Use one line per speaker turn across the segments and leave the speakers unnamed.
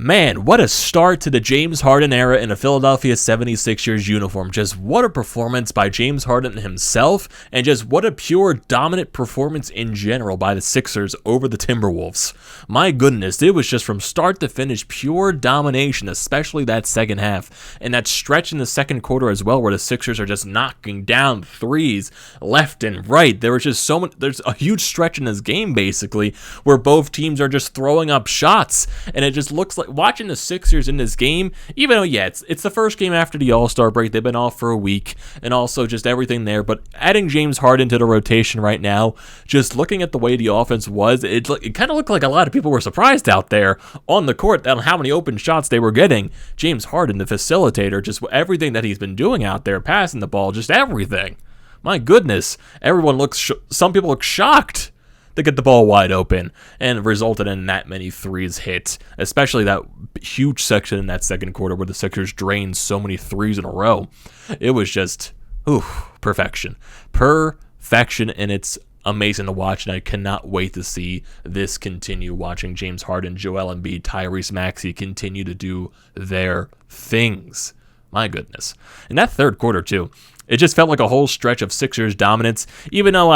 Man, what a start to the James Harden era in a Philadelphia 76ers uniform. Just what a performance by James Harden himself, and just what a pure dominant performance in general by the Sixers over the Timberwolves. My goodness, it was just from start to finish pure domination, especially that second half. And that stretch in the second quarter as well, where the Sixers are just knocking down threes left and right. There was just so much, there's a huge stretch in this game basically, where both teams are just throwing up shots, and it just looks like watching the Sixers in this game, even though, yeah, it's the first game after the All-Star break. They've been off for a week, and also just everything there. But adding James Harden to the rotation right now, just looking at the way the offense was, it kind of looked like a lot of people were surprised out there on the court on how many open shots they were getting. James Harden, the facilitator, just everything that he's been doing out there, passing the ball, just everything. My goodness, everyone looks, some people look shocked to get the ball wide open, and resulted in that many threes hit, especially that huge section in that second quarter where the Sixers drained so many threes in a row. It was just, perfection. Perfection, and it's amazing to watch, and I cannot wait to see this continue, watching James Harden, Joel Embiid, Tyrese Maxey continue to do their things. My goodness. In that third quarter, too, it just felt like a whole stretch of Sixers dominance, even though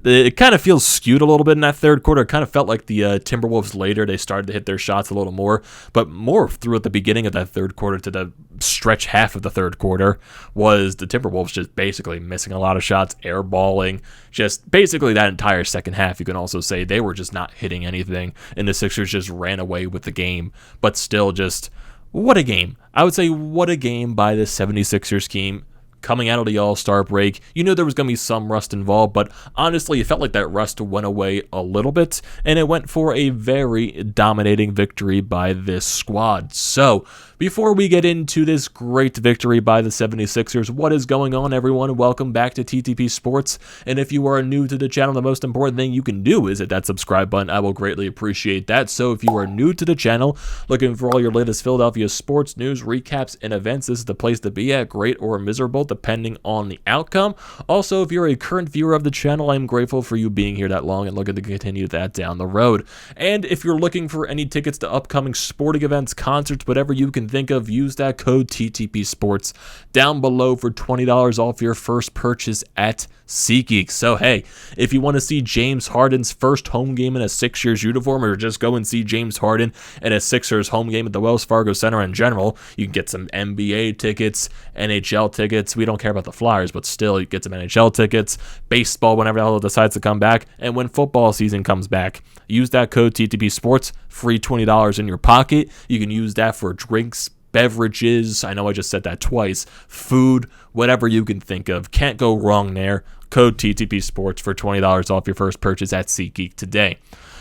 it kind of feels skewed a little bit in that third quarter. It kind of felt like the Timberwolves later, they started to hit their shots a little more, but more through at the beginning of that third quarter to the stretch half of the third quarter was the Timberwolves just basically missing a lot of shots, airballing, just basically that entire second half. You can also say they were just not hitting anything, and the Sixers just ran away with the game, but still just, what a game. I would say what a game by the 76ers team. Coming out of the All-Star break, you knew there was going to be some rust involved, but honestly, it felt like that rust went away a little bit, and it went for a very dominating victory by this squad. So, before we get into this great victory by the 76ers, what is going on, everyone? Welcome back to TTP Sports, and if you are new to the channel, the most important thing you can do is hit that subscribe button. I will greatly appreciate that. So, if you are new to the channel, looking for all your latest Philadelphia sports news, recaps, and events, this is the place to be at, great or miserable, depending on the outcome. Also, if you're a current viewer of the channel, I'm grateful for you being here that long and looking to continue that down the road. And if you're looking for any tickets to upcoming sporting events, concerts, whatever you can think of, use that code TTPSPORTS down below for $20 off your first purchase at SeatGeek. So hey, if you want to see James Harden's first home game in a Sixers uniform, or just go and see James Harden at a Sixers home game at the Wells Fargo Center in general, you can get some NBA tickets, NHL tickets. We don't care about the Flyers, but still, you get some NHL tickets, baseball whenever the hell it decides to come back, and when football season comes back, use that code TTPSPORTS, free $20 in your pocket. You can use that for drinks, beverages, I know I just said that twice, food, whatever you can think of. Can't go wrong there. Code TTP Sports for $20 off your first purchase at SeatGeek today.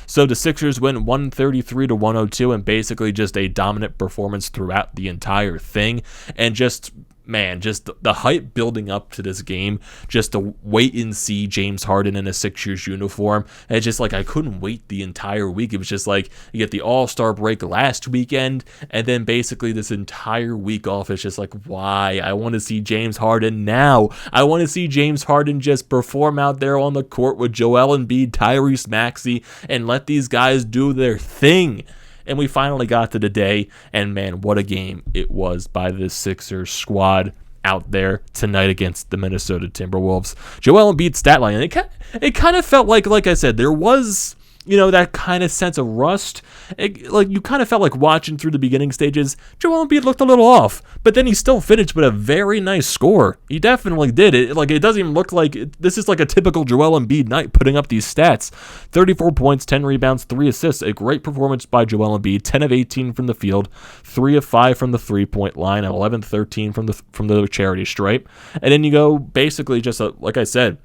So the Sixers win 133-102, and basically just a dominant performance throughout the entire thing. And just, man, just the hype building up to this game, just to wait and see James Harden in a Sixers uniform. And it's just like, I couldn't wait the entire week. It was just like, you get the All-Star break last weekend, and then basically this entire week off. It's just like, why? I want to see James Harden now. I want to see James Harden just perform out there on the court with Joel Embiid, Tyrese Maxey, and let these guys do their thing. And we finally got to the day, and man, what a game it was by the Sixers squad out there tonight against the Minnesota Timberwolves. Joel Embiid's stat line, it kind of felt like I said, there was, that kind of sense of rust. You kind of felt like watching through the beginning stages, Joel Embiid looked a little off, but then he still finished with a very nice score. He definitely did. It doesn't even look like this is like a typical Joel Embiid night putting up these stats. 34 points, 10 rebounds, 3 assists. A great performance by Joel Embiid. 10 of 18 from the field, 3 of 5 from the three-point line, and 11-13 from the charity stripe. And then you go basically just like I said,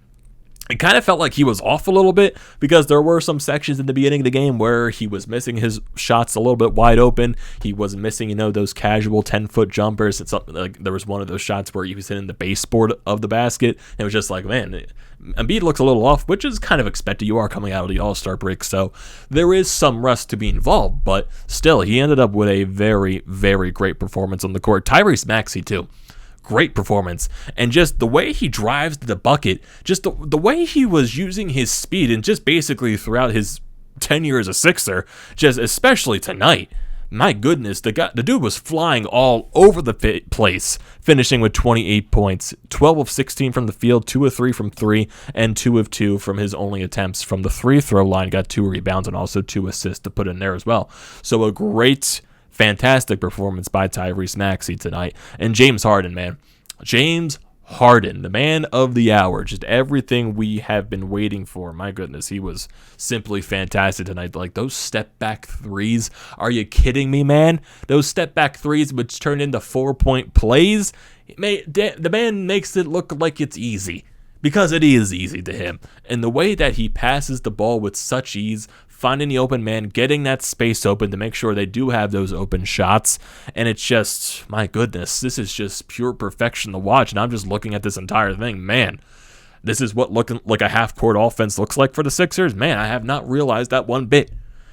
it kind of felt like he was off a little bit, because there were some sections in the beginning of the game where he was missing his shots a little bit wide open. He was missing, those casual 10-foot jumpers. It's something like there was one of those shots where he was hitting the baseboard of the basket. And it was just like, man, Embiid looks a little off, which is kind of expected. You are coming out of the All-Star break, so there is some rust to be involved. But still, he ended up with a very, very great performance on the court. Tyrese Maxey, too. Great performance, and just the way he drives to the bucket, just the way he was using his speed, and just basically throughout his tenure as a Sixer, just especially tonight, my goodness, the dude was flying all over the place, finishing with 28 points, 12 of 16 from the field, 2 of 3 from 3, and 2 of 2 from his only attempts from the free throw line. Got 2 rebounds and also 2 assists to put in there as well. So a great, fantastic performance by Tyrese Maxey tonight. And James Harden, man. James Harden, the man of the hour, just everything we have been waiting for. My goodness, he was simply fantastic tonight. Like those step back threes, are you kidding me, man? Those step back threes which turned into 4-point plays, the man makes it look like it's easy, because it is easy to him. And the way that he passes the ball with such ease, finding the open man, getting that space open to make sure they do have those open shots. And it's just, my goodness, this is just pure perfection to watch. And I'm just looking at this entire thing. Man, this is what looking like a half-court offense looks like for the Sixers. Man, I have not realized that one bit.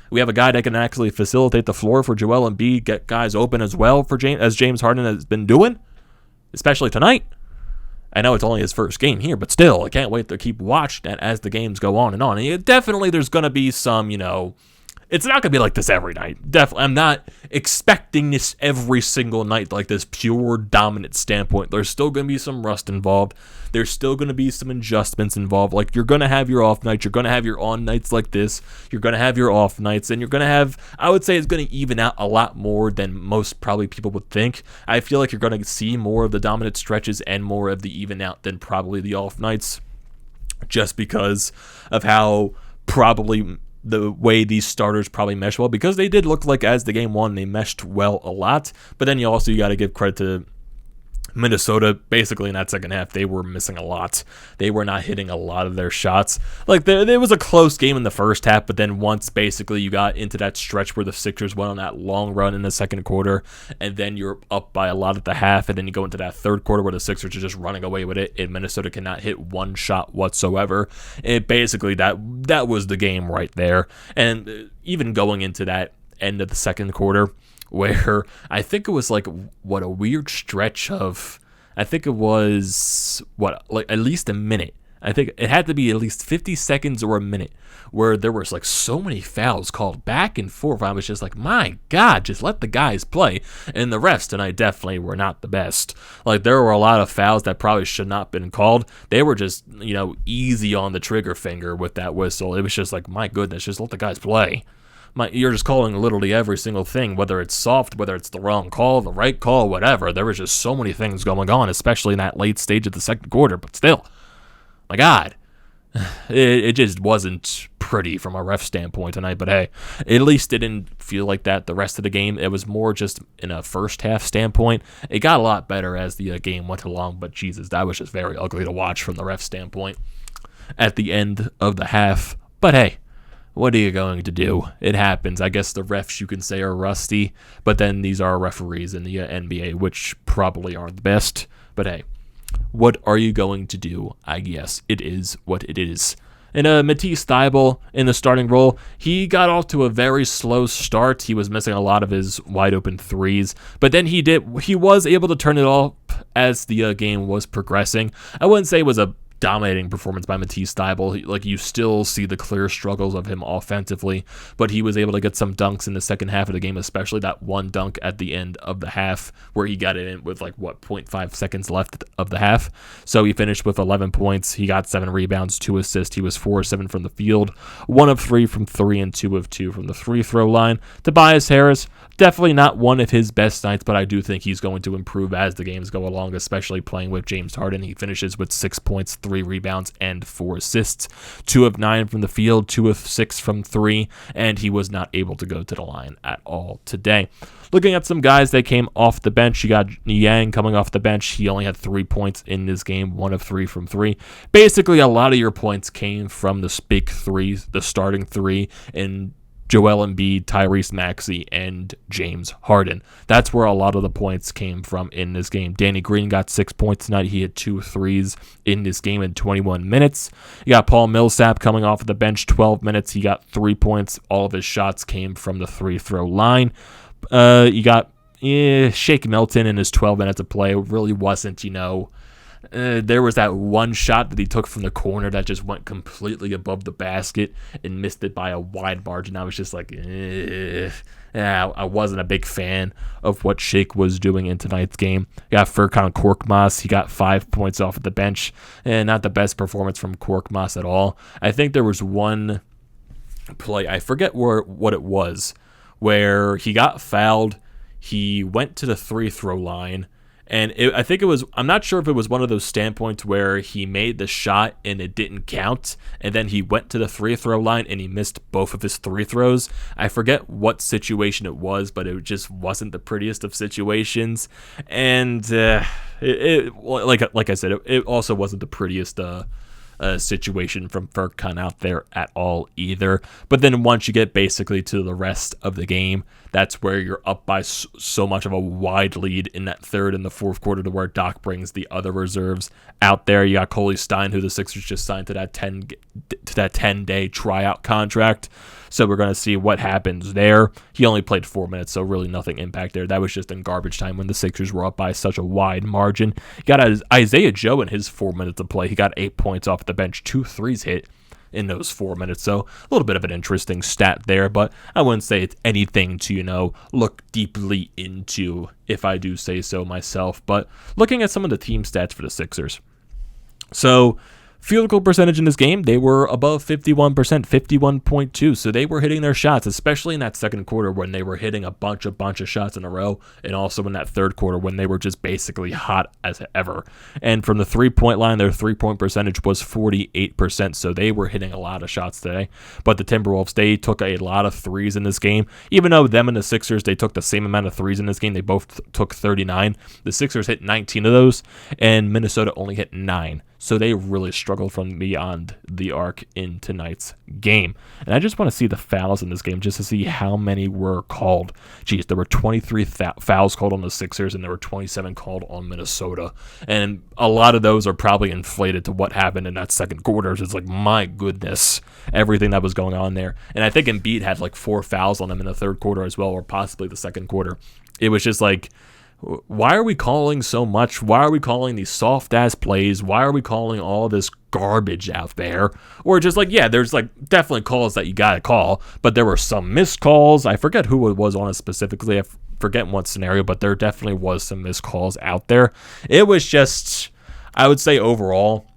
We have a guy that can actually facilitate the floor for Joel Embiid, get guys open as well for as James Harden has been doing, especially tonight. I know it's only his first game here, but still, I can't wait to keep watching that as the games go on. And definitely there's going to be some, it's not going to be like this every night. Definitely, I'm not expecting this every single night, like this pure dominant standpoint. There's still going to be some rust involved. There's still going to be some adjustments involved. Like, you're going to have your off nights. You're going to have your on nights like this. You're going to have your off nights. And you're going to have, I would say it's going to even out a lot more than most probably people would think. I feel like you're going to see more of the dominant stretches and more of the even out than probably the off nights, just because of how probably the way these starters probably mesh well, because they did look like as the game won, they meshed well a lot. But then you got to give credit to Minnesota. Basically in that second half, they were missing a lot. They were not hitting a lot of their shots. Like, there was a close game in the first half, but then once basically you got into that stretch where the Sixers went on that long run in the second quarter, and then you're up by a lot at the half, and then you go into that third quarter where the Sixers are just running away with it, and Minnesota cannot hit one shot whatsoever. And basically that was the game right there. And even going into that end of the second quarter, where I think it was like, what, a weird stretch of, I think it was, like at least a minute. I think it had to be at least 50 seconds or a minute where there was like so many fouls called back and forth. I was just like, my God, just let the guys play. And the refs tonight definitely were not the best. Like, there were a lot of fouls that probably should not have been called. They were just, easy on the trigger finger with that whistle. It was just like, my goodness, just let the guys play. You're just calling literally every single thing, whether it's soft, whether it's the wrong call, the right call, whatever. There was just so many things going on, especially in that late stage of the second quarter. But still, my God, it just wasn't pretty from a ref standpoint tonight. But hey, at least it didn't feel like that the rest of the game. It was more just in a first half standpoint. It got a lot better as the game went along, but Jesus, that was just very ugly to watch from the ref standpoint at the end of the half. But hey, what are you going to do? It happens. I guess the refs, you can say, are rusty, but then these are referees in the NBA, which probably aren't the best. But hey, what are you going to do? I guess it is what it is. And Matisse Thybulle in the starting role, he got off to a very slow start. He was missing a lot of his wide open threes, but then he was able to turn it off as the game was progressing. I wouldn't say it was a dominating performance by Matisse Thybulle. Like, you still see the clear struggles of him offensively, but he was able to get some dunks in the second half of the game, especially that one dunk at the end of the half where he got it in with 0.5 seconds left of the half. So he finished with 11 points. He got 7 rebounds, 2 assists. He was 4 of 7 from the field, 1 of 3 from 3, and 2 of 2 from the free throw line. Tobias Harris, definitely not one of his best nights, but I do think he's going to improve as the games go along, especially playing with James Harden. He finishes with 6 points, 3 rebounds, and 4 assists, 2 of 9 from the field, 2 of 6 from 3, and he was not able to go to the line at all today. Looking at some guys that came off the bench, you got Niang coming off the bench. He only had 3 points in this game, 1 of 3 from 3. Basically, a lot of your points came from the big 3, the starting 3, and Joel Embiid, Tyrese Maxey, and James Harden. That's where a lot of the points came from in this game. Danny Green got 6 points tonight. He had 2 threes in this game in 21 minutes. You got Paul Millsap coming off of the bench, 12 minutes. He got 3 points. All of his shots came from the free throw line. You got Shake Milton in his 12 minutes of play. It really wasn't, there was that one shot that he took from the corner that just went completely above the basket and missed it by a wide margin. I was just like, I wasn't a big fan of what Shake was doing in tonight's game. Got Furkan Korkmaz. He got 5 points off at the bench, and not the best performance from Korkmaz at all. I think there was one play, I forget what it was, where he got fouled. He went to the free throw line, and I think it was, I'm not sure if it was one of those standpoints where he made the shot and it didn't count, and then he went to the free throw line and he missed both of his free throws. I forget what situation it was, but it just wasn't the prettiest of situations. And like I said, it also wasn't the prettiest situation from Furkan out there at all either. But then once you get basically to the rest of the game, that's where you're up by so much of a wide lead in that third and the fourth quarter, to where Doc brings the other reserves out there. You got Coley Stein, who the Sixers just signed to that 10-day tryout contract. So we're going to see what happens there. He only played 4 minutes, so really nothing impact there. That was just in garbage time when the Sixers were up by such a wide margin. You got Isaiah Joe in his 4 minutes of play. He got 8 points off the bench, 2 threes hit in those 4 minutes. So a little bit of an interesting stat there, but I wouldn't say it's anything to, look deeply into, if I do say so myself. But looking at some of the team stats for the Sixers. So field goal percentage in this game, they were above 51%, 51.2. So they were hitting their shots, especially in that second quarter when they were hitting a bunch of shots in a row, and also in that third quarter when they were just basically hot as ever. And from the three-point line, their three-point percentage was 48%, so they were hitting a lot of shots today. But the Timberwolves, they took a lot of threes in this game. Even though them and the Sixers, they took the same amount of threes in this game, they both took 39. The Sixers hit 19 of those, and Minnesota only hit 9. So they really struggled from beyond the arc in tonight's game. And I just want to see the fouls in this game just to see how many were called. Geez, there were 23 fouls called on the Sixers, and there were 27 called on Minnesota. And a lot of those are probably inflated to what happened in that second quarter. It's like, my goodness, everything that was going on there. And I think Embiid had like 4 fouls on him in the third quarter as well, or possibly the second quarter. It was just like, why are we calling so much? Why are we calling these soft-ass plays? Why are we calling all this garbage out there? Or just like, yeah, there's like definitely calls that you got to call, but there were some missed calls. I forget who it was on it specifically. I forget what scenario, but there definitely was some missed calls out there. It was just, I would say overall,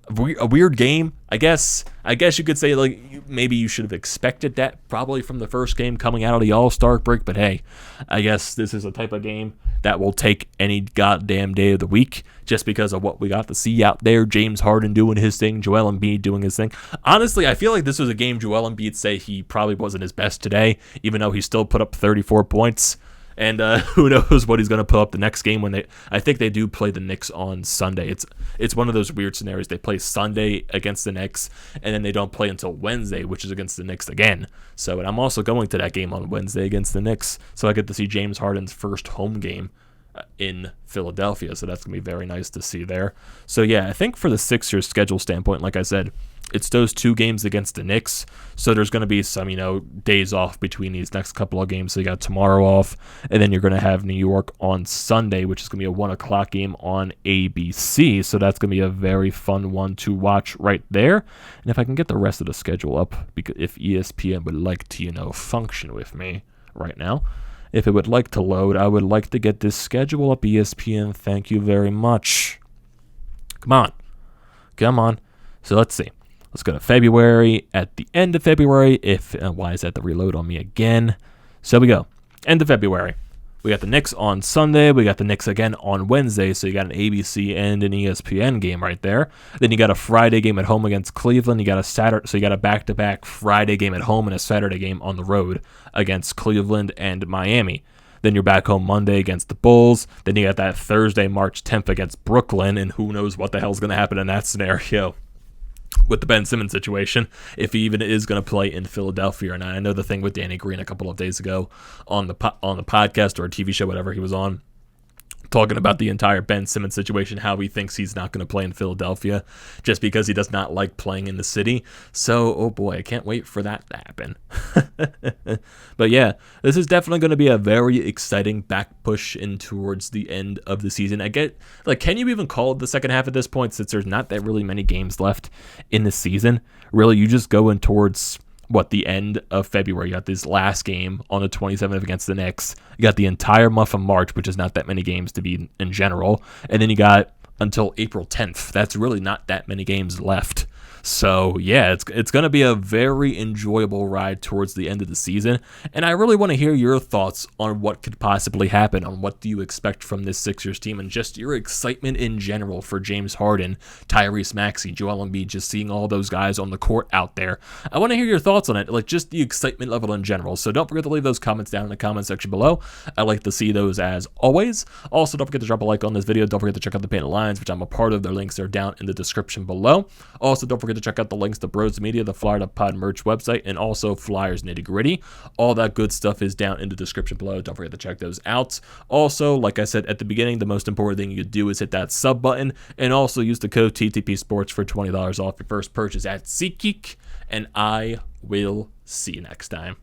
a weird game. I guess you could say, like, maybe you should have expected that probably from the first game coming out of the All-Star break, but hey, I guess this is a type of game that will take any goddamn day of the week just because of what we got to see out there. James Harden doing his thing, Joel Embiid doing his thing. Honestly, I feel like this was a game Joel Embiid say he probably wasn't his best today, even though he still put up 34 points. And who knows what he's going to put up the next game when I think they do play the Knicks on Sunday. It's one of those weird scenarios. They play Sunday against the Knicks, and then they don't play until Wednesday, which is against the Knicks again. So, and I'm also going to that game on Wednesday against the Knicks, so I get to see James Harden's first home game in Philadelphia. So that's going to be very nice to see there. So yeah, I think for the Sixers schedule standpoint, like I said, it's those 2 games against the Knicks, so there's going to be some, days off between these next couple of games. So you got tomorrow off, and then you're going to have New York on Sunday, which is going to be a 1 o'clock game on ABC. So that's going to be a very fun one to watch right there. And if I can get the rest of the schedule up, because if ESPN would like to, function with me right now, if it would like to load, I would like to get this schedule up, ESPN. Thank you very much. Come on. So let's see. Let's go to February. At the end of February, why is that the reload on me again? So we go. End of February. We got the Knicks on Sunday. We got the Knicks again on Wednesday. So you got an ABC and an ESPN game right there. Then you got a Friday game at home against Cleveland. You got a Saturday. So you got a back-to-back Friday game at home and a Saturday game on the road against Cleveland and Miami. Then you're back home Monday against the Bulls. Then you got that Thursday, March 10th against Brooklyn. And who knows what the hell's going to happen in that scenario with the Ben Simmons situation, if he even is going to play in Philadelphia or not. I know the thing with Danny Green a couple of days ago on the podcast or a TV show, whatever he was on, talking about the entire Ben Simmons situation, how he thinks he's not going to play in Philadelphia just because he does not like playing in the city. So, oh boy, I can't wait for that to happen. But yeah, this is definitely going to be a very exciting back push in towards the end of the season. I get, like, can you even call it the second half at this point since there's not that really many games left in the season? Really, you just go in towards the end of February. You got this last game on the 27th against the Knicks. You got the entire month of March, which is not that many games to be in general. And then you got until April 10th. That's really not that many games left. So, yeah, it's going to be a very enjoyable ride towards the end of the season, and I really want to hear your thoughts on what could possibly happen, on what do you expect from this Sixers team, and just your excitement in general for James Harden, Tyrese Maxey, Joel Embiid, just seeing all those guys on the court out there. I want to hear your thoughts on it, like just the excitement level in general, so don't forget to leave those comments down in the comment section below. I like to see those as always. Also, don't forget to drop a like on this video. Don't forget to check out the Painted Lines, which I'm a part of. Their links are down in the description below. Also, don't forget to check out the links to BrodesMedia, the Florida Pod merch website, and also Flyers Nitty Gritty. All that good stuff is down in the description below. Don't forget to check those out. Also, like I said at the beginning, the most important thing you could do is hit that sub button, and also use the code TTPSPORTS for $20 off your first purchase at SeatGeek, and I will see you next time.